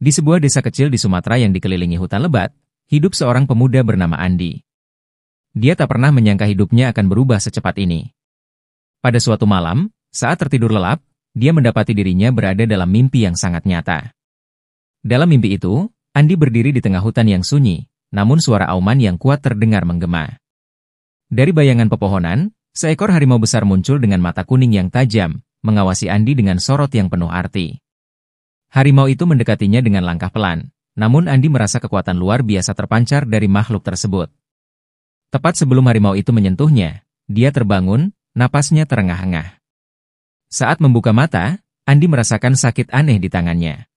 Di sebuah desa kecil di Sumatera yang dikelilingi hutan lebat, hidup seorang pemuda bernama Andi. Dia tak pernah menyangka hidupnya akan berubah secepat ini. Pada suatu malam, saat tertidur lelap, dia mendapati dirinya berada dalam mimpi yang sangat nyata. Dalam mimpi itu, Andi berdiri di tengah hutan yang sunyi, namun suara auman yang kuat terdengar menggema. Dari bayangan pepohonan, seekor harimau besar muncul dengan mata kuning yang tajam, mengawasi Andi dengan sorot yang penuh arti. Harimau itu mendekatinya dengan langkah pelan, namun Andi merasa kekuatan luar biasa terpancar dari makhluk tersebut. Tepat sebelum harimau itu menyentuhnya, dia terbangun, napasnya terengah-engah. Saat membuka mata, Andi merasakan sakit aneh di tangannya.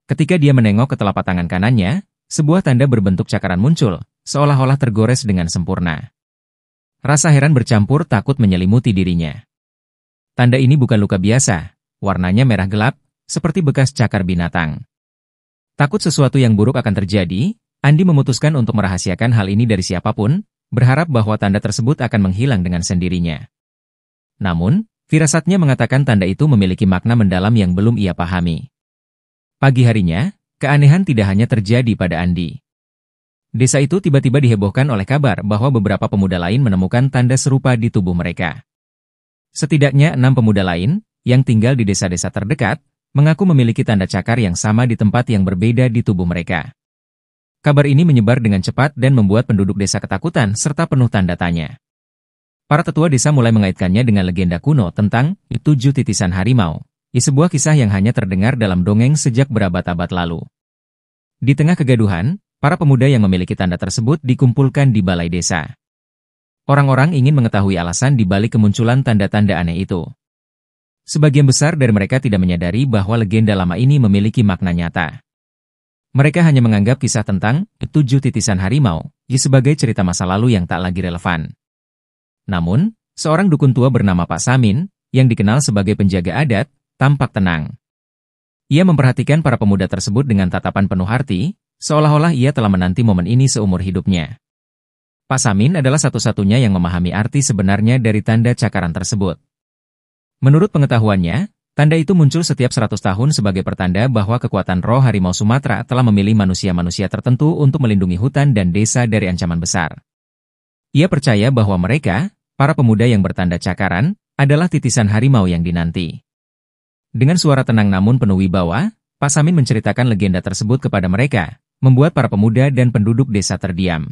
Ketika dia menengok ke telapak tangan kanannya, sebuah tanda berbentuk cakaran muncul, seolah-olah tergores dengan sempurna. Rasa heran bercampur takut menyelimuti dirinya. Tanda ini bukan luka biasa, warnanya merah gelap, seperti bekas cakar binatang. Takut sesuatu yang buruk akan terjadi, Andi memutuskan untuk merahasiakan hal ini dari siapapun, berharap bahwa tanda tersebut akan menghilang dengan sendirinya. Namun, firasatnya mengatakan tanda itu memiliki makna mendalam yang belum ia pahami. Pagi harinya, keanehan tidak hanya terjadi pada Andi. Desa itu tiba-tiba dihebohkan oleh kabar bahwa beberapa pemuda lain menemukan tanda serupa di tubuh mereka. Setidaknya 6 pemuda lain, yang tinggal di desa-desa terdekat, mengaku memiliki tanda cakar yang sama di tempat yang berbeda di tubuh mereka. Kabar ini menyebar dengan cepat dan membuat penduduk desa ketakutan serta penuh tanda tanya. Para tetua desa mulai mengaitkannya dengan legenda kuno tentang 7 titisan harimau, sebuah kisah yang hanya terdengar dalam dongeng sejak berabad-abad lalu. Di tengah kegaduhan, para pemuda yang memiliki tanda tersebut dikumpulkan di balai desa. Orang-orang ingin mengetahui alasan di balik kemunculan tanda-tanda aneh itu. Sebagian besar dari mereka tidak menyadari bahwa legenda lama ini memiliki makna nyata. Mereka hanya menganggap kisah tentang 7 titisan harimau sebagai cerita masa lalu yang tak lagi relevan. Namun, seorang dukun tua bernama Pak Samin, yang dikenal sebagai penjaga adat, tampak tenang. Ia memperhatikan para pemuda tersebut dengan tatapan penuh arti, seolah-olah ia telah menanti momen ini seumur hidupnya. Pak Samin adalah satu-satunya yang memahami arti sebenarnya dari tanda cakaran tersebut. Menurut pengetahuannya, tanda itu muncul setiap 100 tahun sebagai pertanda bahwa kekuatan roh harimau Sumatera telah memilih manusia-manusia tertentu untuk melindungi hutan dan desa dari ancaman besar. Ia percaya bahwa mereka, para pemuda yang bertanda cakaran, adalah titisan harimau yang dinanti. Dengan suara tenang namun penuh wibawa, Pak Samin menceritakan legenda tersebut kepada mereka, membuat para pemuda dan penduduk desa terdiam.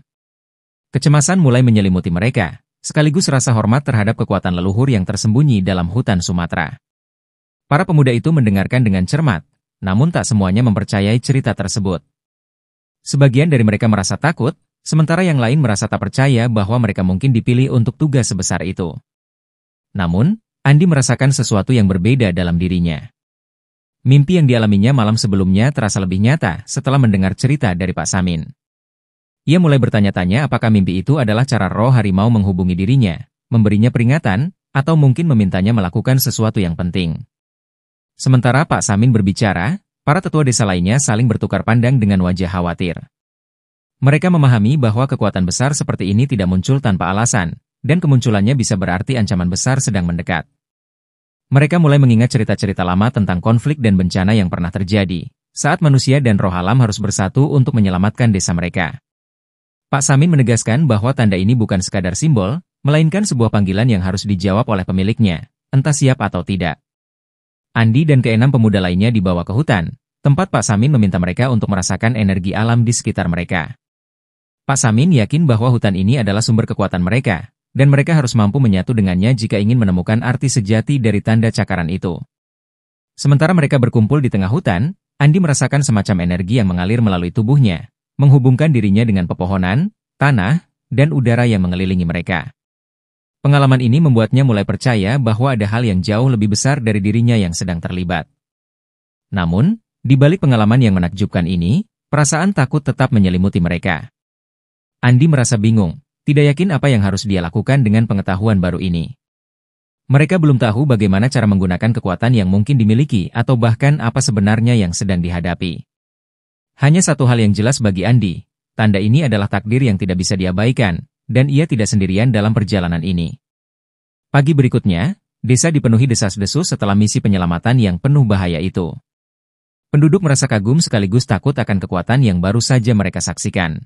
Kecemasan mulai menyelimuti mereka, sekaligus rasa hormat terhadap kekuatan leluhur yang tersembunyi dalam hutan Sumatera. Para pemuda itu mendengarkan dengan cermat, namun tak semuanya mempercayai cerita tersebut. Sebagian dari mereka merasa takut, sementara yang lain merasa tak percaya bahwa mereka mungkin dipilih untuk tugas sebesar itu. Namun, Andi merasakan sesuatu yang berbeda dalam dirinya. Mimpi yang dialaminya malam sebelumnya terasa lebih nyata setelah mendengar cerita dari Pak Samin. Ia mulai bertanya-tanya apakah mimpi itu adalah cara roh harimau menghubungi dirinya, memberinya peringatan, atau mungkin memintanya melakukan sesuatu yang penting. Sementara Pak Samin berbicara, para tetua desa lainnya saling bertukar pandang dengan wajah khawatir. Mereka memahami bahwa kekuatan besar seperti ini tidak muncul tanpa alasan, dan kemunculannya bisa berarti ancaman besar sedang mendekat. Mereka mulai mengingat cerita-cerita lama tentang konflik dan bencana yang pernah terjadi, saat manusia dan roh alam harus bersatu untuk menyelamatkan desa mereka. Pak Samin menegaskan bahwa tanda ini bukan sekadar simbol, melainkan sebuah panggilan yang harus dijawab oleh pemiliknya, entah siap atau tidak. Andi dan ke-6 pemuda lainnya dibawa ke hutan, tempat Pak Samin meminta mereka untuk merasakan energi alam di sekitar mereka. Pak Samin yakin bahwa hutan ini adalah sumber kekuatan mereka, dan mereka harus mampu menyatu dengannya jika ingin menemukan arti sejati dari tanda cakaran itu. Sementara mereka berkumpul di tengah hutan, Andi merasakan semacam energi yang mengalir melalui tubuhnya, menghubungkan dirinya dengan pepohonan, tanah, dan udara yang mengelilingi mereka. Pengalaman ini membuatnya mulai percaya bahwa ada hal yang jauh lebih besar dari dirinya yang sedang terlibat. Namun, di balik pengalaman yang menakjubkan ini, perasaan takut tetap menyelimuti mereka. Andi merasa bingung, tidak yakin apa yang harus dia lakukan dengan pengetahuan baru ini. Mereka belum tahu bagaimana cara menggunakan kekuatan yang mungkin dimiliki atau bahkan apa sebenarnya yang sedang dihadapi. Hanya satu hal yang jelas bagi Andi, tanda ini adalah takdir yang tidak bisa diabaikan, dan ia tidak sendirian dalam perjalanan ini. Pagi berikutnya, desa dipenuhi desas-desus setelah misi penyelamatan yang penuh bahaya itu. Penduduk merasa kagum sekaligus takut akan kekuatan yang baru saja mereka saksikan.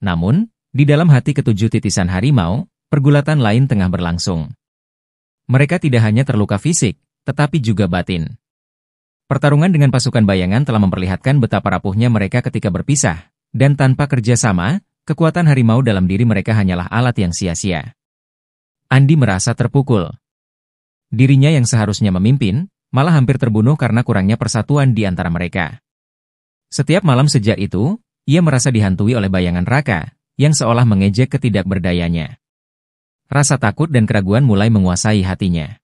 Namun, di dalam hati ketujuh titisan harimau, pergulatan lain tengah berlangsung. Mereka tidak hanya terluka fisik, tetapi juga batin. Pertarungan dengan pasukan bayangan telah memperlihatkan betapa rapuhnya mereka ketika berpisah, dan tanpa kerjasama, kekuatan harimau dalam diri mereka hanyalah alat yang sia-sia. Andi merasa terpukul. Dirinya yang seharusnya memimpin, malah hampir terbunuh karena kurangnya persatuan di antara mereka. Setiap malam sejak itu, ia merasa dihantui oleh bayangan Raka, yang seolah mengejek ketidakberdayanya. Rasa takut dan keraguan mulai menguasai hatinya.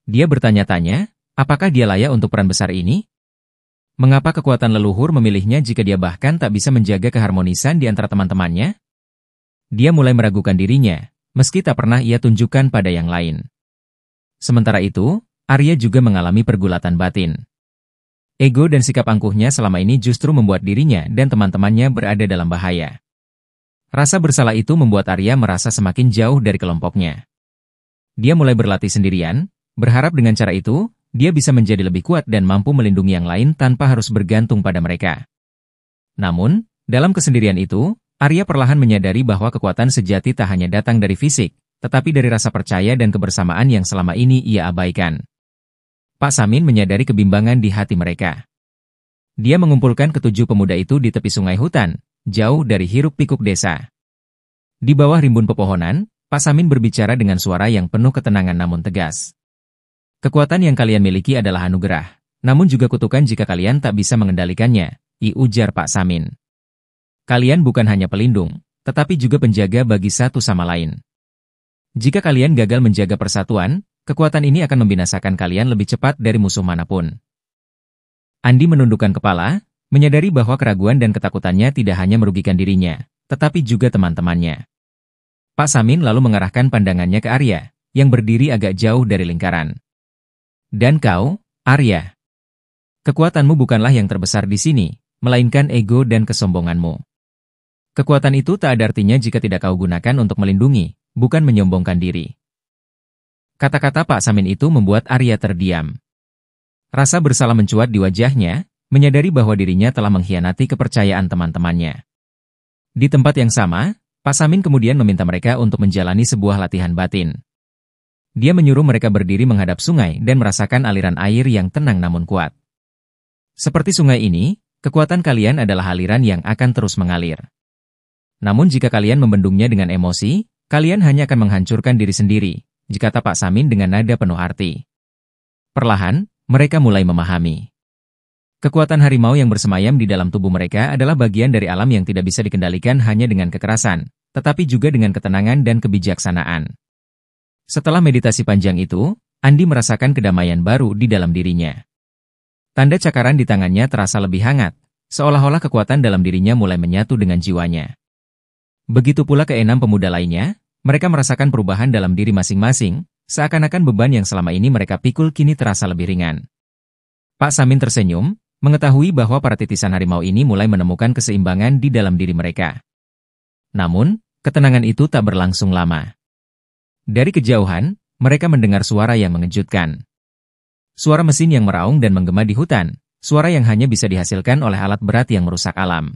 Dia bertanya-tanya, apakah dia layak untuk peran besar ini? Mengapa kekuatan leluhur memilihnya jika dia bahkan tak bisa menjaga keharmonisan di antara teman-temannya? Dia mulai meragukan dirinya, meski tak pernah ia tunjukkan pada yang lain. Sementara itu, Arya juga mengalami pergulatan batin. Ego dan sikap angkuhnya selama ini justru membuat dirinya dan teman-temannya berada dalam bahaya. Rasa bersalah itu membuat Arya merasa semakin jauh dari kelompoknya. Dia mulai berlatih sendirian, berharap dengan cara itu, dia bisa menjadi lebih kuat dan mampu melindungi yang lain tanpa harus bergantung pada mereka. Namun, dalam kesendirian itu, Arya perlahan menyadari bahwa kekuatan sejati tak hanya datang dari fisik, tetapi dari rasa percaya dan kebersamaan yang selama ini ia abaikan. Pak Samin menyadari kebimbangan di hati mereka. Dia mengumpulkan ketujuh pemuda itu di tepi sungai hutan, jauh dari hiruk-pikuk desa. Di bawah rimbun pepohonan, Pak Samin berbicara dengan suara yang penuh ketenangan namun tegas. Kekuatan yang kalian miliki adalah anugerah, namun juga kutukan jika kalian tak bisa mengendalikannya, ujar Pak Samin. Kalian bukan hanya pelindung, tetapi juga penjaga bagi satu sama lain. Jika kalian gagal menjaga persatuan, kekuatan ini akan membinasakan kalian lebih cepat dari musuh manapun. Andi menundukkan kepala, menyadari bahwa keraguan dan ketakutannya tidak hanya merugikan dirinya, tetapi juga teman-temannya. Pak Samin lalu mengarahkan pandangannya ke Arya, yang berdiri agak jauh dari lingkaran. Dan kau, Arya. Kekuatanmu bukanlah yang terbesar di sini, melainkan ego dan kesombonganmu. Kekuatan itu tak ada artinya jika tidak kau gunakan untuk melindungi, bukan menyombongkan diri. Kata-kata Pak Samin itu membuat Arya terdiam. Rasa bersalah mencuat di wajahnya, menyadari bahwa dirinya telah mengkhianati kepercayaan teman-temannya. Di tempat yang sama, Pak Samin kemudian meminta mereka untuk menjalani sebuah latihan batin. Dia menyuruh mereka berdiri menghadap sungai dan merasakan aliran air yang tenang namun kuat. Seperti sungai ini, kekuatan kalian adalah aliran yang akan terus mengalir. Namun jika kalian membendungnya dengan emosi, kalian hanya akan menghancurkan diri sendiri, kata Pak Samin dengan nada penuh arti. Perlahan, mereka mulai memahami. Kekuatan harimau yang bersemayam di dalam tubuh mereka adalah bagian dari alam yang tidak bisa dikendalikan hanya dengan kekerasan, tetapi juga dengan ketenangan dan kebijaksanaan. Setelah meditasi panjang itu, Andi merasakan kedamaian baru di dalam dirinya. Tanda cakaran di tangannya terasa lebih hangat, seolah-olah kekuatan dalam dirinya mulai menyatu dengan jiwanya. Begitu pula keenam pemuda lainnya, mereka merasakan perubahan dalam diri masing-masing, seakan-akan beban yang selama ini mereka pikul kini terasa lebih ringan. Pak Samin tersenyum, mengetahui bahwa para titisan harimau ini mulai menemukan keseimbangan di dalam diri mereka. Namun, ketenangan itu tak berlangsung lama. Dari kejauhan, mereka mendengar suara yang mengejutkan. Suara mesin yang meraung dan menggema di hutan, suara yang hanya bisa dihasilkan oleh alat berat yang merusak alam.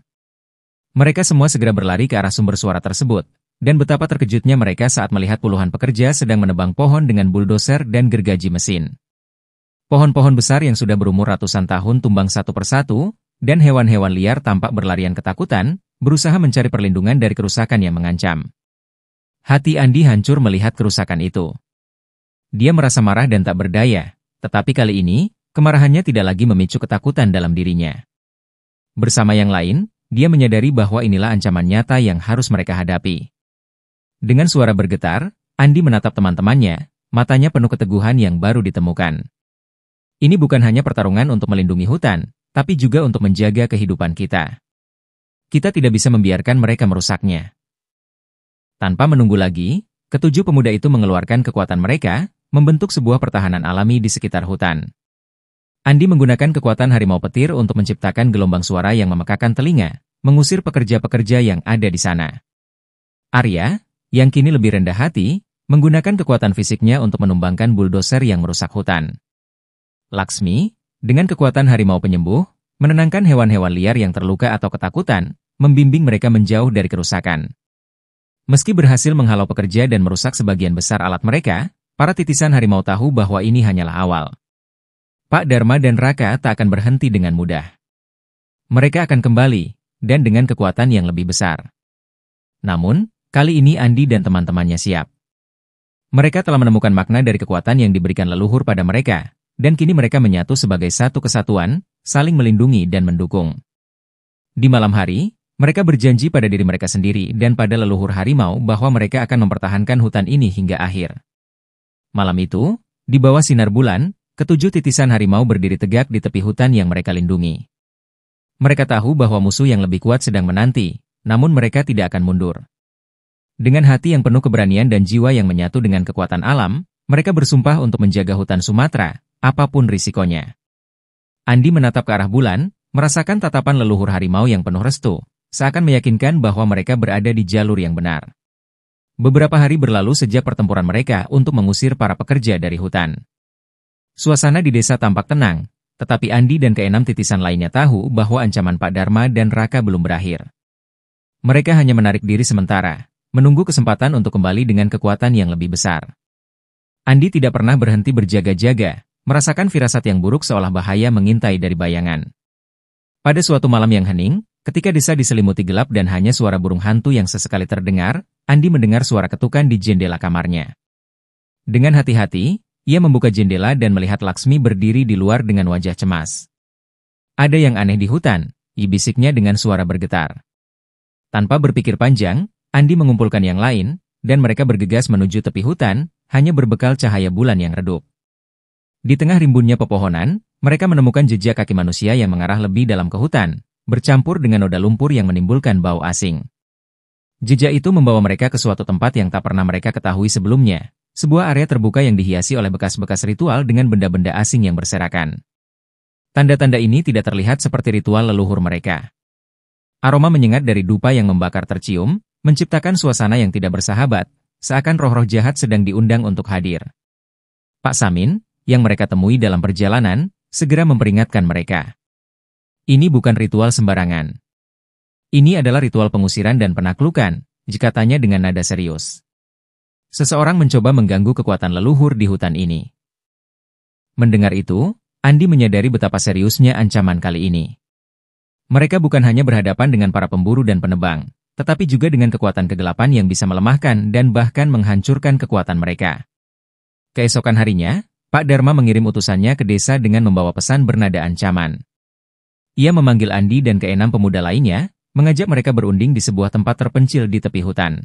Mereka semua segera berlari ke arah sumber suara tersebut, dan betapa terkejutnya mereka saat melihat puluhan pekerja sedang menebang pohon dengan buldoser dan gergaji mesin. Pohon-pohon besar yang sudah berumur ratusan tahun tumbang satu persatu, dan hewan-hewan liar tampak berlarian ketakutan, berusaha mencari perlindungan dari kerusakan yang mengancam. Hati Andi hancur melihat kerusakan itu. Dia merasa marah dan tak berdaya, tetapi kali ini, kemarahannya tidak lagi memicu ketakutan dalam dirinya. Bersama yang lain, dia menyadari bahwa inilah ancaman nyata yang harus mereka hadapi. Dengan suara bergetar, Andi menatap teman-temannya, matanya penuh keteguhan yang baru ditemukan. Ini bukan hanya pertarungan untuk melindungi hutan, tapi juga untuk menjaga kehidupan kita. Kita tidak bisa membiarkan mereka merusaknya. Tanpa menunggu lagi, ketujuh pemuda itu mengeluarkan kekuatan mereka, membentuk sebuah pertahanan alami di sekitar hutan. Andi menggunakan kekuatan harimau petir untuk menciptakan gelombang suara yang memekakan telinga, mengusir pekerja-pekerja yang ada di sana. Arya, yang kini lebih rendah hati, menggunakan kekuatan fisiknya untuk menumbangkan buldoser yang merusak hutan. Laksmi, Dengan kekuatan harimau penyembuh, menenangkan hewan-hewan liar yang terluka atau ketakutan, membimbing mereka menjauh dari kerusakan. Meski berhasil menghalau pekerja dan merusak sebagian besar alat mereka, para titisan harimau tahu bahwa ini hanyalah awal. Pak Dharma dan Raka tak akan berhenti dengan mudah. Mereka akan kembali, dan dengan kekuatan yang lebih besar. Namun, kali ini Andi dan teman-temannya siap. Mereka telah menemukan makna dari kekuatan yang diberikan leluhur pada mereka, dan kini mereka menyatu sebagai satu kesatuan, saling melindungi dan mendukung. Di malam hari, mereka berjanji pada diri mereka sendiri dan pada leluhur harimau bahwa mereka akan mempertahankan hutan ini hingga akhir. Malam itu, di bawah sinar bulan, ketujuh titisan harimau berdiri tegak di tepi hutan yang mereka lindungi. Mereka tahu bahwa musuh yang lebih kuat sedang menanti, namun mereka tidak akan mundur. Dengan hati yang penuh keberanian dan jiwa yang menyatu dengan kekuatan alam, mereka bersumpah untuk menjaga hutan Sumatera, apapun risikonya. Andi menatap ke arah bulan, merasakan tatapan leluhur harimau yang penuh restu, seakan meyakinkan bahwa mereka berada di jalur yang benar. Beberapa hari berlalu sejak pertempuran mereka untuk mengusir para pekerja dari hutan. Suasana di desa tampak tenang, tetapi Andi dan keenam titisan lainnya tahu bahwa ancaman Pak Dharma dan Raka belum berakhir. Mereka hanya menarik diri sementara, menunggu kesempatan untuk kembali dengan kekuatan yang lebih besar. Andi tidak pernah berhenti berjaga-jaga, merasakan firasat yang buruk seolah bahaya mengintai dari bayangan. Pada suatu malam yang hening, ketika desa diselimuti gelap dan hanya suara burung hantu yang sesekali terdengar, Andi mendengar suara ketukan di jendela kamarnya. Dengan hati-hati, ia membuka jendela dan melihat Laksmi berdiri di luar dengan wajah cemas. "Ada yang aneh di hutan," bisiknya dengan suara bergetar. Tanpa berpikir panjang, Andi mengumpulkan yang lain, dan mereka bergegas menuju tepi hutan, hanya berbekal cahaya bulan yang redup. Di tengah rimbunnya pepohonan, mereka menemukan jejak kaki manusia yang mengarah lebih dalam ke hutan, bercampur dengan noda lumpur yang menimbulkan bau asing. Jejak itu membawa mereka ke suatu tempat yang tak pernah mereka ketahui sebelumnya, sebuah area terbuka yang dihiasi oleh bekas-bekas ritual dengan benda-benda asing yang berserakan. Tanda-tanda ini tidak terlihat seperti ritual leluhur mereka. Aroma menyengat dari dupa yang membakar tercium, menciptakan suasana yang tidak bersahabat, seakan roh-roh jahat sedang diundang untuk hadir. Pak Samin, yang mereka temui dalam perjalanan, segera memperingatkan mereka. Ini bukan ritual sembarangan. Ini adalah ritual pengusiran dan penaklukan, katanya dengan nada serius. Seseorang mencoba mengganggu kekuatan leluhur di hutan ini. Mendengar itu, Andi menyadari betapa seriusnya ancaman kali ini. Mereka bukan hanya berhadapan dengan para pemburu dan penebang, tetapi juga dengan kekuatan kegelapan yang bisa melemahkan dan bahkan menghancurkan kekuatan mereka. Keesokan harinya, Pak Dharma mengirim utusannya ke desa dengan membawa pesan bernada ancaman. Ia memanggil Andi dan keenam pemuda lainnya, mengajak mereka berunding di sebuah tempat terpencil di tepi hutan.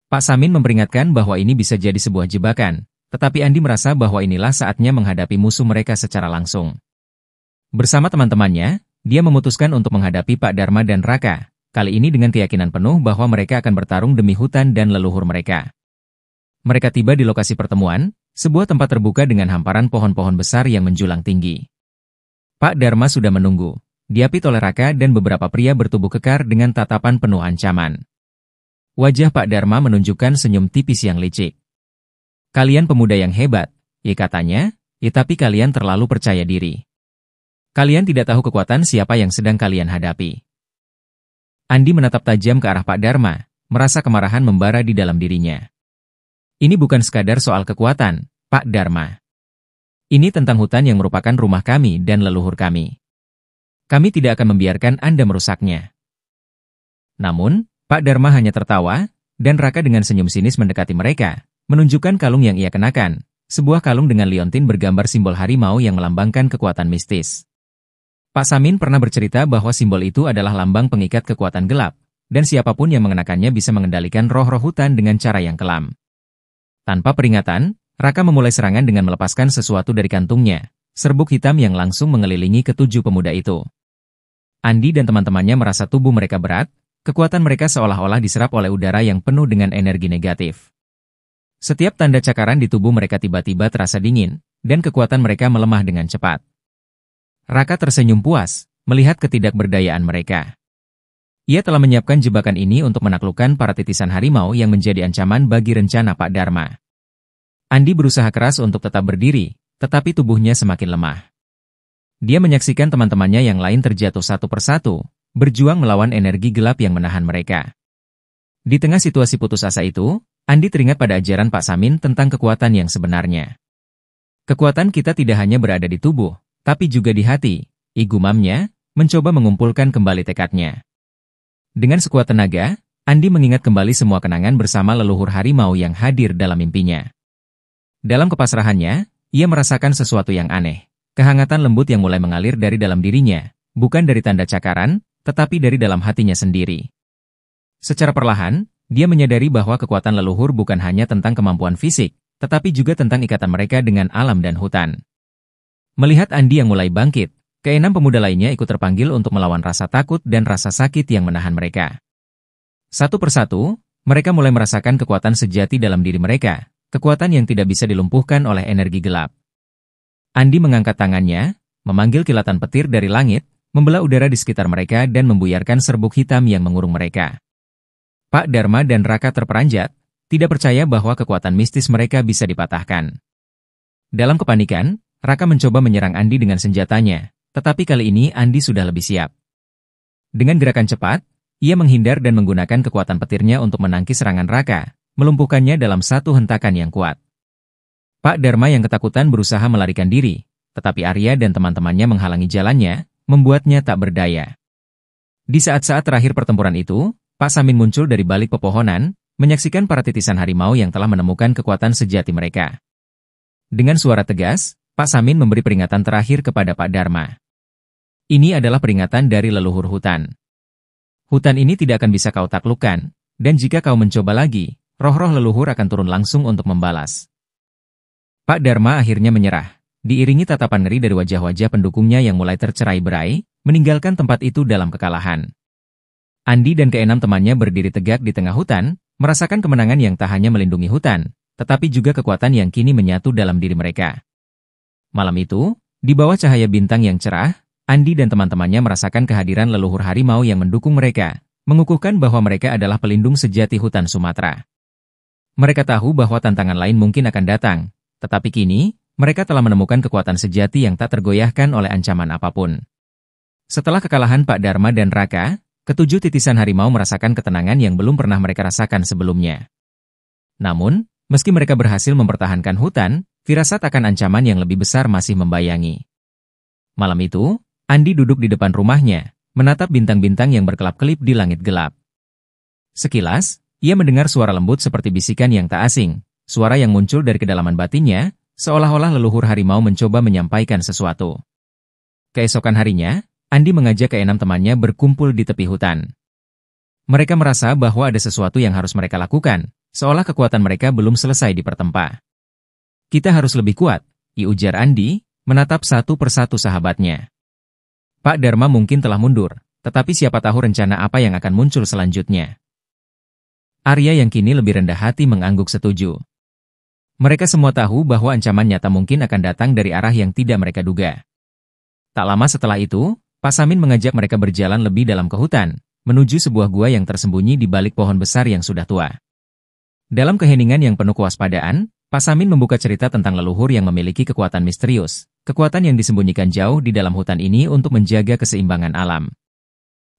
Pak Samin memperingatkan bahwa ini bisa jadi sebuah jebakan, tetapi Andi merasa bahwa inilah saatnya menghadapi musuh mereka secara langsung. Bersama teman-temannya, dia memutuskan untuk menghadapi Pak Dharma dan Raka, kali ini dengan keyakinan penuh bahwa mereka akan bertarung demi hutan dan leluhur mereka. Mereka tiba di lokasi pertemuan, sebuah tempat terbuka dengan hamparan pohon-pohon besar yang menjulang tinggi. Pak Dharma sudah menunggu, diapit oleh Raka dan beberapa pria bertubuh kekar dengan tatapan penuh ancaman. Wajah Pak Dharma menunjukkan senyum tipis yang licik. "Kalian pemuda yang hebat," katanya, tapi kalian terlalu percaya diri. Kalian tidak tahu kekuatan siapa yang sedang kalian hadapi." Andi menatap tajam ke arah Pak Dharma, merasa kemarahan membara di dalam dirinya. Ini bukan sekadar soal kekuatan, Pak Dharma. Ini tentang hutan yang merupakan rumah kami dan leluhur kami. Kami tidak akan membiarkan Anda merusaknya. Namun, Pak Dharma hanya tertawa, dan Raka dengan senyum sinis mendekati mereka, menunjukkan kalung yang ia kenakan, sebuah kalung dengan liontin bergambar simbol harimau yang melambangkan kekuatan mistis. Pak Samin pernah bercerita bahwa simbol itu adalah lambang pengikat kekuatan gelap, dan siapapun yang mengenakannya bisa mengendalikan roh-roh hutan dengan cara yang kelam. Tanpa peringatan, Raka memulai serangan dengan melepaskan sesuatu dari kantungnya, serbuk hitam yang langsung mengelilingi ketujuh pemuda itu. Andi dan teman-temannya merasa tubuh mereka berat, kekuatan mereka seolah-olah diserap oleh udara yang penuh dengan energi negatif. Setiap tanda cakaran di tubuh mereka tiba-tiba terasa dingin, dan kekuatan mereka melemah dengan cepat. Raka tersenyum puas, melihat ketidakberdayaan mereka. Ia telah menyiapkan jebakan ini untuk menaklukkan para titisan harimau yang menjadi ancaman bagi rencana Pak Dharma. Andi berusaha keras untuk tetap berdiri, tetapi tubuhnya semakin lemah. Dia menyaksikan teman-temannya yang lain terjatuh satu persatu, berjuang melawan energi gelap yang menahan mereka. Di tengah situasi putus asa itu, Andi teringat pada ajaran Pak Samin tentang kekuatan yang sebenarnya. Kekuatan kita tidak hanya berada di tubuh, tapi juga di hati, gumamnya, mencoba mengumpulkan kembali tekadnya. Dengan sekuat tenaga, Andi mengingat kembali semua kenangan bersama leluhur harimau yang hadir dalam mimpinya. Dalam kepasrahannya, ia merasakan sesuatu yang aneh. Kehangatan lembut yang mulai mengalir dari dalam dirinya, bukan dari tanda cakaran, tetapi dari dalam hatinya sendiri. Secara perlahan, dia menyadari bahwa kekuatan leluhur bukan hanya tentang kemampuan fisik, tetapi juga tentang ikatan mereka dengan alam dan hutan. Melihat Andi yang mulai bangkit, keenam pemuda lainnya ikut terpanggil untuk melawan rasa takut dan rasa sakit yang menahan mereka. Satu persatu, mereka mulai merasakan kekuatan sejati dalam diri mereka, kekuatan yang tidak bisa dilumpuhkan oleh energi gelap. Andi mengangkat tangannya, memanggil kilatan petir dari langit, membelah udara di sekitar mereka dan membuyarkan serbuk hitam yang mengurung mereka. Pak Dharma dan Raka terperanjat, tidak percaya bahwa kekuatan mistis mereka bisa dipatahkan. Dalam kepanikan, Raka mencoba menyerang Andi dengan senjatanya, tetapi kali ini Andi sudah lebih siap. Dengan gerakan cepat, ia menghindar dan menggunakan kekuatan petirnya untuk menangkis serangan Raka, melumpuhkannya dalam satu hentakan yang kuat. Pak Dharma yang ketakutan berusaha melarikan diri, tetapi Arya dan teman-temannya menghalangi jalannya, membuatnya tak berdaya. Di saat-saat terakhir pertempuran itu, Pak Samin muncul dari balik pepohonan, menyaksikan para titisan harimau yang telah menemukan kekuatan sejati mereka. Dengan suara tegas, Pak Samin memberi peringatan terakhir kepada Pak Dharma. Ini adalah peringatan dari leluhur hutan. Hutan ini tidak akan bisa kau taklukkan, dan jika kau mencoba lagi, roh-roh leluhur akan turun langsung untuk membalas. Pak Dharma akhirnya menyerah, diiringi tatapan ngeri dari wajah-wajah pendukungnya yang mulai tercerai-berai, meninggalkan tempat itu dalam kekalahan. Andi dan keenam temannya berdiri tegak di tengah hutan, merasakan kemenangan yang tak hanya melindungi hutan, tetapi juga kekuatan yang kini menyatu dalam diri mereka. Malam itu, di bawah cahaya bintang yang cerah, Andi dan teman-temannya merasakan kehadiran leluhur harimau yang mendukung mereka, mengukuhkan bahwa mereka adalah pelindung sejati hutan Sumatera. Mereka tahu bahwa tantangan lain mungkin akan datang, tetapi kini, mereka telah menemukan kekuatan sejati yang tak tergoyahkan oleh ancaman apapun. Setelah kekalahan Pak Dharma dan Raka, ketujuh titisan harimau merasakan ketenangan yang belum pernah mereka rasakan sebelumnya. Namun, meski mereka berhasil mempertahankan hutan, firasat akan ancaman yang lebih besar masih membayangi. Malam itu, Andi duduk di depan rumahnya, menatap bintang-bintang yang berkelap-kelip di langit gelap. Sekilas, ia mendengar suara lembut seperti bisikan yang tak asing, suara yang muncul dari kedalaman batinnya, seolah-olah leluhur harimau mencoba menyampaikan sesuatu. Keesokan harinya, Andi mengajak keenam temannya berkumpul di tepi hutan. Mereka merasa bahwa ada sesuatu yang harus mereka lakukan, seolah kekuatan mereka belum selesai dipertempa. Kita harus lebih kuat, ujar Andi, menatap satu persatu sahabatnya. Pak Dharma mungkin telah mundur, tetapi siapa tahu rencana apa yang akan muncul selanjutnya. Arya yang kini lebih rendah hati mengangguk setuju. Mereka semua tahu bahwa ancaman nyata mungkin akan datang dari arah yang tidak mereka duga. Tak lama setelah itu, Pak Samin mengajak mereka berjalan lebih dalam ke hutan, menuju sebuah gua yang tersembunyi di balik pohon besar yang sudah tua. Dalam keheningan yang penuh kewaspadaan, Pak Samin membuka cerita tentang leluhur yang memiliki kekuatan misterius, kekuatan yang disembunyikan jauh di dalam hutan ini untuk menjaga keseimbangan alam.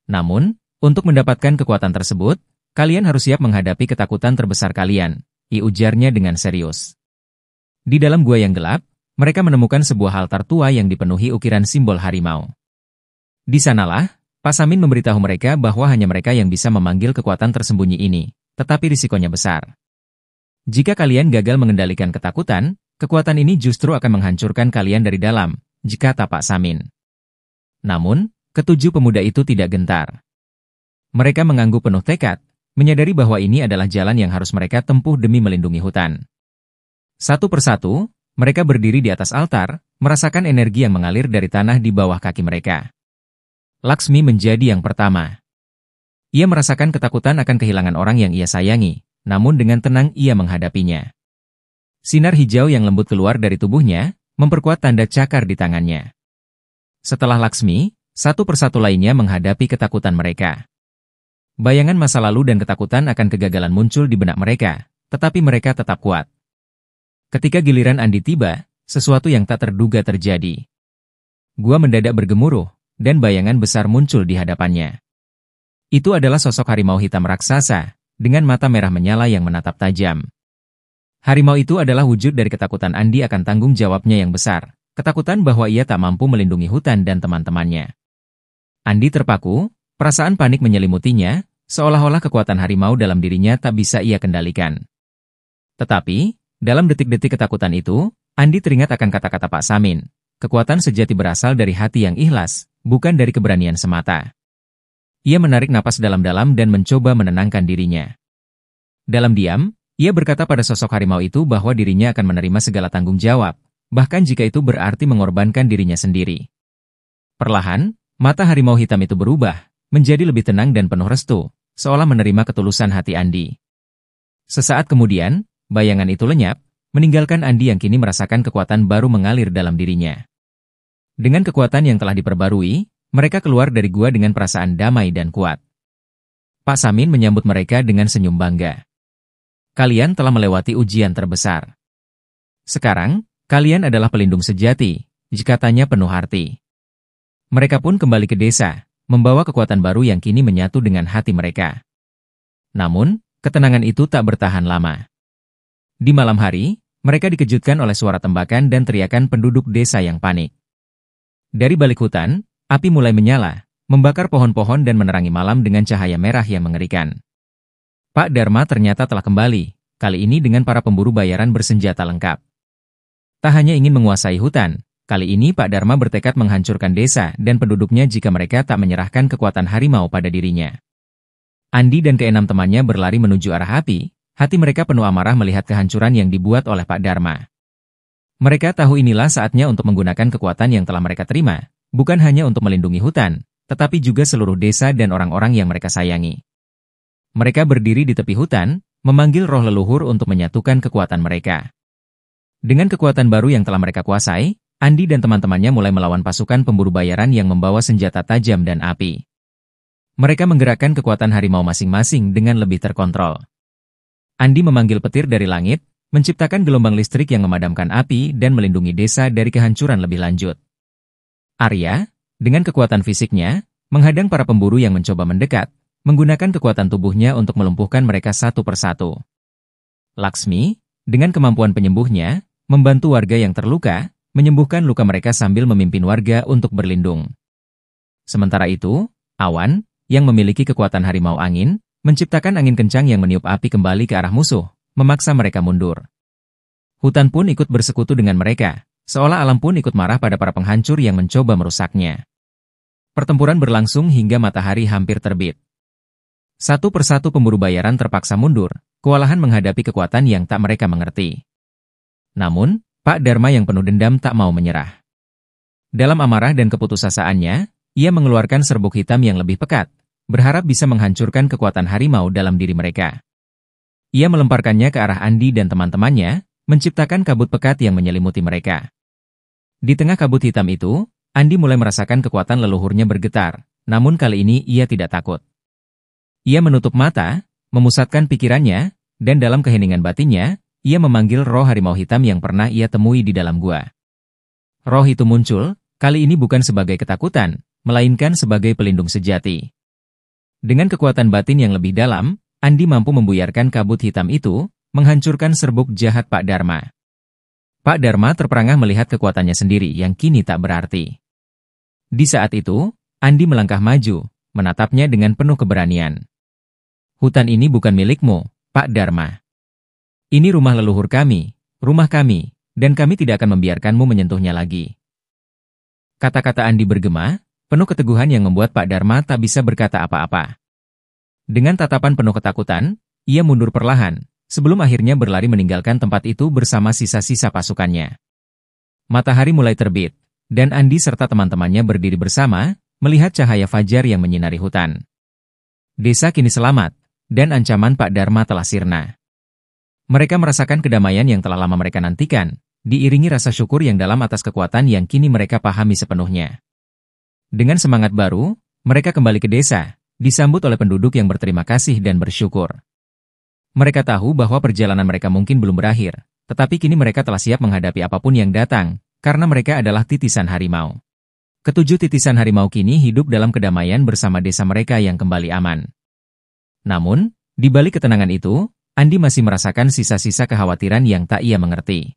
Namun, untuk mendapatkan kekuatan tersebut, kalian harus siap menghadapi ketakutan terbesar kalian, ujarnya dengan serius. Di dalam gua yang gelap, mereka menemukan sebuah altar tua yang dipenuhi ukiran simbol harimau. Di sanalah, Pak Samin memberitahu mereka bahwa hanya mereka yang bisa memanggil kekuatan tersembunyi ini, tetapi risikonya besar. Jika kalian gagal mengendalikan ketakutan, kekuatan ini justru akan menghancurkan kalian dari dalam, kata Pak Samin. Namun, ketujuh pemuda itu tidak gentar. Mereka mengangguk penuh tekad, menyadari bahwa ini adalah jalan yang harus mereka tempuh demi melindungi hutan. Satu persatu, mereka berdiri di atas altar, merasakan energi yang mengalir dari tanah di bawah kaki mereka. Laksmi menjadi yang pertama. Ia merasakan ketakutan akan kehilangan orang yang ia sayangi, namun dengan tenang ia menghadapinya. Sinar hijau yang lembut keluar dari tubuhnya, memperkuat tanda cakar di tangannya. Setelah Laksmi, satu persatu lainnya menghadapi ketakutan mereka. Bayangan masa lalu dan ketakutan akan kegagalan muncul di benak mereka, tetapi mereka tetap kuat. Ketika giliran Andi tiba, sesuatu yang tak terduga terjadi. gua mendadak bergemuruh, dan bayangan besar muncul di hadapannya. Itu adalah sosok harimau hitam raksasa, dengan mata merah menyala yang menatap tajam. Harimau itu adalah wujud dari ketakutan Andi akan tanggung jawabnya yang besar, ketakutan bahwa ia tak mampu melindungi hutan dan teman-temannya. Andi terpaku, perasaan panik menyelimutinya, seolah-olah kekuatan harimau dalam dirinya tak bisa ia kendalikan. Tetapi, dalam detik-detik ketakutan itu, Andi teringat akan kata-kata Pak Samin. Kekuatan sejati berasal dari hati yang ikhlas, bukan dari keberanian semata. Ia menarik napas dalam-dalam dan mencoba menenangkan dirinya. Dalam diam, ia berkata pada sosok harimau itu bahwa dirinya akan menerima segala tanggung jawab, bahkan jika itu berarti mengorbankan dirinya sendiri. Perlahan, mata harimau hitam itu berubah, menjadi lebih tenang dan penuh restu, seolah menerima ketulusan hati Andi. Sesaat kemudian, bayangan itu lenyap, meninggalkan Andi yang kini merasakan kekuatan baru mengalir dalam dirinya. Dengan kekuatan yang telah diperbarui, mereka keluar dari gua dengan perasaan damai dan kuat. Pak Samin menyambut mereka dengan senyum bangga. Kalian telah melewati ujian terbesar. Sekarang, kalian adalah pelindung sejati, jika tanya penuh arti. Mereka pun kembali ke desa, membawa kekuatan baru yang kini menyatu dengan hati mereka. Namun, ketenangan itu tak bertahan lama. Di malam hari, mereka dikejutkan oleh suara tembakan dan teriakan penduduk desa yang panik. Dari balik hutan, api mulai menyala, membakar pohon-pohon dan menerangi malam dengan cahaya merah yang mengerikan. Pak Dharma ternyata telah kembali, kali ini dengan para pemburu bayaran bersenjata lengkap. Tak hanya ingin menguasai hutan, kali ini Pak Dharma bertekad menghancurkan desa dan penduduknya jika mereka tak menyerahkan kekuatan harimau pada dirinya. Andi dan keenam temannya berlari menuju arah api, hati mereka penuh amarah melihat kehancuran yang dibuat oleh Pak Dharma. Mereka tahu inilah saatnya untuk menggunakan kekuatan yang telah mereka terima, bukan hanya untuk melindungi hutan, tetapi juga seluruh desa dan orang-orang yang mereka sayangi. Mereka berdiri di tepi hutan, memanggil roh leluhur untuk menyatukan kekuatan mereka. Dengan kekuatan baru yang telah mereka kuasai, Andi dan teman-temannya mulai melawan pasukan pemburu bayaran yang membawa senjata tajam dan api. Mereka menggerakkan kekuatan harimau masing-masing dengan lebih terkontrol. Andi memanggil petir dari langit, menciptakan gelombang listrik yang memadamkan api dan melindungi desa dari kehancuran lebih lanjut. Arya, dengan kekuatan fisiknya, menghadang para pemburu yang mencoba mendekat, menggunakan kekuatan tubuhnya untuk melumpuhkan mereka satu persatu. Laksmi, dengan kemampuan penyembuhnya, membantu warga yang terluka, menyembuhkan luka mereka sambil memimpin warga untuk berlindung. Sementara itu, Awan, yang memiliki kekuatan harimau angin, menciptakan angin kencang yang meniup api kembali ke arah musuh, memaksa mereka mundur. Hutan pun ikut bersekutu dengan mereka, seolah alam pun ikut marah pada para penghancur yang mencoba merusaknya. Pertempuran berlangsung hingga matahari hampir terbit. Satu persatu pemburu bayaran terpaksa mundur, kewalahan menghadapi kekuatan yang tak mereka mengerti. Namun, Pak Dharma yang penuh dendam tak mau menyerah. Dalam amarah dan keputusasaannya, ia mengeluarkan serbuk hitam yang lebih pekat, berharap bisa menghancurkan kekuatan harimau dalam diri mereka. Ia melemparkannya ke arah Andi dan teman-temannya, menciptakan kabut pekat yang menyelimuti mereka. Di tengah kabut hitam itu, Andi mulai merasakan kekuatan leluhurnya bergetar, namun kali ini ia tidak takut. Ia menutup mata, memusatkan pikirannya, dan dalam keheningan batinnya, ia memanggil roh harimau hitam yang pernah ia temui di dalam gua. Roh itu muncul, kali ini bukan sebagai ketakutan, melainkan sebagai pelindung sejati. Dengan kekuatan batin yang lebih dalam, Andi mampu membuyarkan kabut hitam itu, menghancurkan serbuk jahat Pak Dharma. Pak Dharma terperangah melihat kekuatannya sendiri yang kini tak berarti. Di saat itu, Andi melangkah maju, menatapnya dengan penuh keberanian. Hutan ini bukan milikmu, Pak Dharma. Ini rumah leluhur kami, rumah kami, dan kami tidak akan membiarkanmu menyentuhnya lagi. Kata-kata Andi bergema, penuh keteguhan yang membuat Pak Dharma tak bisa berkata apa-apa. Dengan tatapan penuh ketakutan, ia mundur perlahan, sebelum akhirnya berlari meninggalkan tempat itu bersama sisa-sisa pasukannya. Matahari mulai terbit, dan Andi serta teman-temannya berdiri bersama, melihat cahaya fajar yang menyinari hutan. Desa kini selamat, dan ancaman Pak Dharma telah sirna. Mereka merasakan kedamaian yang telah lama mereka nantikan, diiringi rasa syukur yang dalam atas kekuatan yang kini mereka pahami sepenuhnya. Dengan semangat baru, mereka kembali ke desa, disambut oleh penduduk yang berterima kasih dan bersyukur. Mereka tahu bahwa perjalanan mereka mungkin belum berakhir, tetapi kini mereka telah siap menghadapi apapun yang datang, karena mereka adalah titisan harimau. ketujuh titisan harimau kini hidup dalam kedamaian bersama desa mereka yang kembali aman. Namun, di balik ketenangan itu, Andi masih merasakan sisa-sisa kekhawatiran yang tak ia mengerti.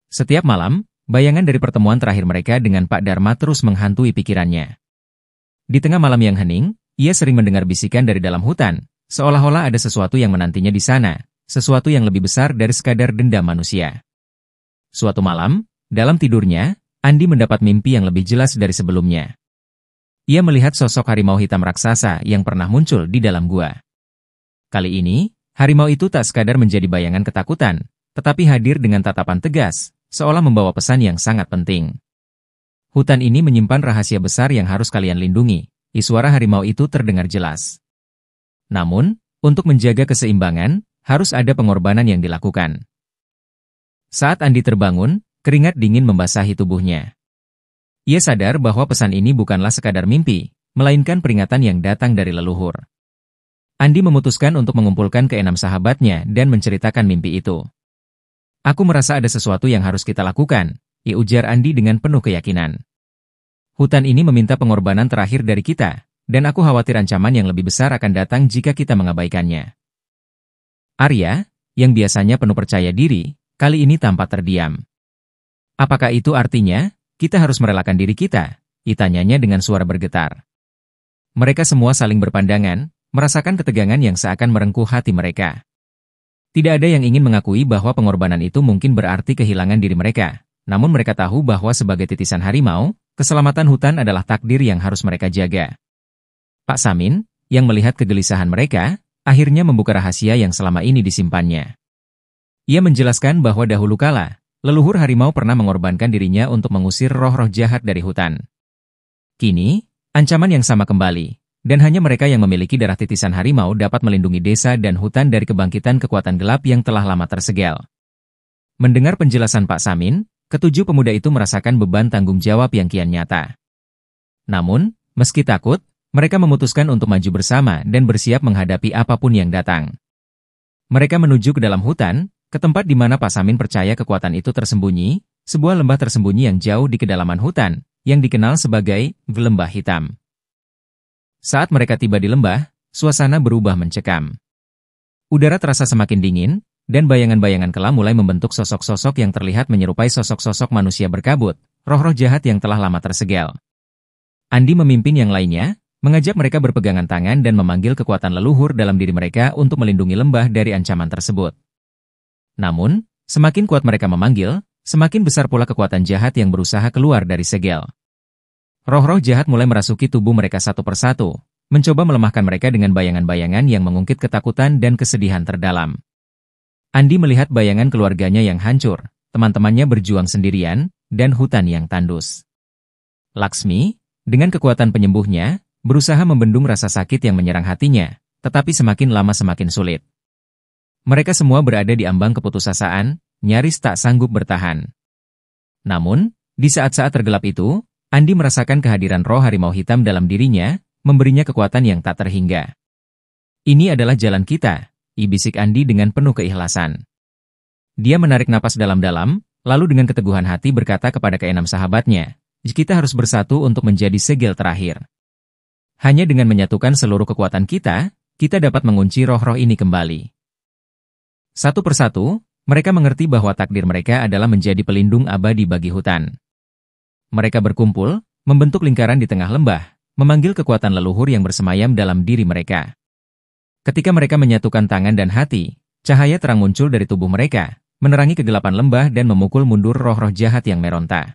Setiap malam, bayangan dari pertemuan terakhir mereka dengan Pak Dharma terus menghantui pikirannya. Di tengah malam yang hening, ia sering mendengar bisikan dari dalam hutan, seolah-olah ada sesuatu yang menantinya di sana, sesuatu yang lebih besar dari sekadar dendam manusia. Suatu malam, dalam tidurnya, Andi mendapat mimpi yang lebih jelas dari sebelumnya. Ia melihat sosok harimau hitam raksasa yang pernah muncul di dalam gua. Kali ini, harimau itu tak sekadar menjadi bayangan ketakutan, tetapi hadir dengan tatapan tegas, seolah membawa pesan yang sangat penting. Hutan ini menyimpan rahasia besar yang harus kalian lindungi. Suara harimau itu terdengar jelas. Namun, untuk menjaga keseimbangan, harus ada pengorbanan yang dilakukan. Saat Andi terbangun, keringat dingin membasahi tubuhnya. Ia sadar bahwa pesan ini bukanlah sekadar mimpi, melainkan peringatan yang datang dari leluhur. Andi memutuskan untuk mengumpulkan keenam sahabatnya dan menceritakan mimpi itu. Aku merasa ada sesuatu yang harus kita lakukan, ujar Andi dengan penuh keyakinan. Hutan ini meminta pengorbanan terakhir dari kita, dan aku khawatir ancaman yang lebih besar akan datang jika kita mengabaikannya. Arya, yang biasanya penuh percaya diri, kali ini tampak terdiam. Apakah itu artinya, kita harus merelakan diri kita? Tanyanya dengan suara bergetar. Mereka semua saling berpandangan, merasakan ketegangan yang seakan merengkuh hati mereka. Tidak ada yang ingin mengakui bahwa pengorbanan itu mungkin berarti kehilangan diri mereka, namun mereka tahu bahwa sebagai titisan harimau, keselamatan hutan adalah takdir yang harus mereka jaga. Pak Samin, yang melihat kegelisahan mereka, akhirnya membuka rahasia yang selama ini disimpannya. Ia menjelaskan bahwa dahulu kala, leluhur harimau pernah mengorbankan dirinya untuk mengusir roh-roh jahat dari hutan. Kini, ancaman yang sama kembali, dan hanya mereka yang memiliki darah titisan harimau dapat melindungi desa dan hutan dari kebangkitan kekuatan gelap yang telah lama tersegel. Mendengar penjelasan Pak Samin, ketujuh pemuda itu merasakan beban tanggung jawab yang kian nyata. Namun, meski takut, mereka memutuskan untuk maju bersama dan bersiap menghadapi apapun yang datang. Mereka menuju ke dalam hutan, ke tempat di mana Pak Samin percaya kekuatan itu tersembunyi, sebuah lembah tersembunyi yang jauh di kedalaman hutan, yang dikenal sebagai Lembah Hitam. Saat mereka tiba di lembah, suasana berubah mencekam. Udara terasa semakin dingin, dan bayangan-bayangan kelam mulai membentuk sosok-sosok yang terlihat menyerupai sosok-sosok manusia berkabut, roh-roh jahat yang telah lama tersegel. Andi memimpin yang lainnya, mengajak mereka berpegangan tangan dan memanggil kekuatan leluhur dalam diri mereka untuk melindungi lembah dari ancaman tersebut. Namun, semakin kuat mereka memanggil, semakin besar pula kekuatan jahat yang berusaha keluar dari segel. Roh-roh jahat mulai merasuki tubuh mereka satu persatu, mencoba melemahkan mereka dengan bayangan-bayangan yang mengungkit ketakutan dan kesedihan terdalam. Andi melihat bayangan keluarganya yang hancur, teman-temannya berjuang sendirian, dan hutan yang tandus. Laksmi, dengan kekuatan penyembuhnya, berusaha membendung rasa sakit yang menyerang hatinya, tetapi semakin lama semakin sulit. Mereka semua berada di ambang keputusasaan, nyaris tak sanggup bertahan. Namun, di saat-saat tergelap itu, Andi merasakan kehadiran roh harimau hitam dalam dirinya, memberinya kekuatan yang tak terhingga. Ini adalah jalan kita, bisik Andi dengan penuh keikhlasan. Dia menarik napas dalam-dalam, lalu dengan keteguhan hati berkata kepada keenam sahabatnya, kita harus bersatu untuk menjadi segel terakhir. Hanya dengan menyatukan seluruh kekuatan kita, kita dapat mengunci roh-roh ini kembali. Satu persatu, mereka mengerti bahwa takdir mereka adalah menjadi pelindung abadi bagi hutan. Mereka berkumpul, membentuk lingkaran di tengah lembah, memanggil kekuatan leluhur yang bersemayam dalam diri mereka. Ketika mereka menyatukan tangan dan hati, cahaya terang muncul dari tubuh mereka, menerangi kegelapan lembah dan memukul mundur roh-roh jahat yang meronta.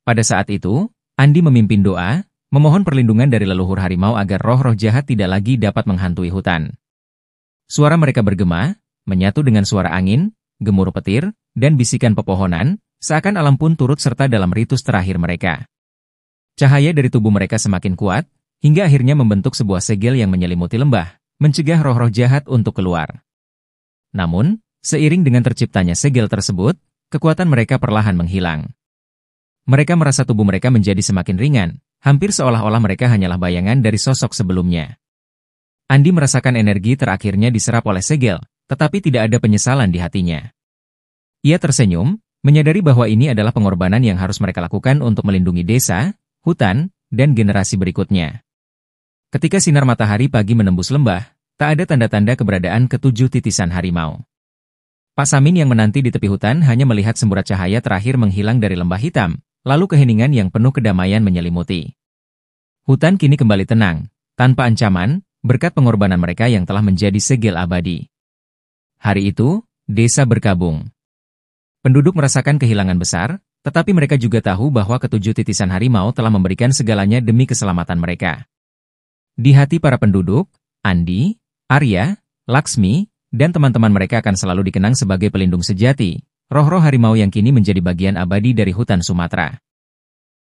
Pada saat itu, Andi memimpin doa, memohon perlindungan dari leluhur harimau agar roh-roh jahat tidak lagi dapat menghantui hutan. Suara mereka bergema, menyatu dengan suara angin, gemuruh petir, dan bisikan pepohonan, seakan alam pun turut serta dalam ritus terakhir mereka. Cahaya dari tubuh mereka semakin kuat, hingga akhirnya membentuk sebuah segel yang menyelimuti lembah, mencegah roh-roh jahat untuk keluar. Namun, seiring dengan terciptanya segel tersebut, kekuatan mereka perlahan menghilang. Mereka merasa tubuh mereka menjadi semakin ringan, hampir seolah-olah mereka hanyalah bayangan dari sosok sebelumnya. Andi merasakan energi terakhirnya diserap oleh segel, tetapi tidak ada penyesalan di hatinya. Ia tersenyum, menyadari bahwa ini adalah pengorbanan yang harus mereka lakukan untuk melindungi desa, hutan, dan generasi berikutnya. Ketika sinar matahari pagi menembus lembah, tak ada tanda-tanda keberadaan ketujuh titisan harimau. Pak Samin yang menanti di tepi hutan hanya melihat semburat cahaya terakhir menghilang dari lembah hitam, lalu keheningan yang penuh kedamaian menyelimuti. Hutan kini kembali tenang, tanpa ancaman, berkat pengorbanan mereka yang telah menjadi segel abadi. Hari itu, desa berkabung. Penduduk merasakan kehilangan besar, tetapi mereka juga tahu bahwa ketujuh titisan harimau telah memberikan segalanya demi keselamatan mereka. Di hati para penduduk, Andi, Arya, Laksmi, dan teman-teman mereka akan selalu dikenang sebagai pelindung sejati, roh-roh harimau yang kini menjadi bagian abadi dari hutan Sumatera.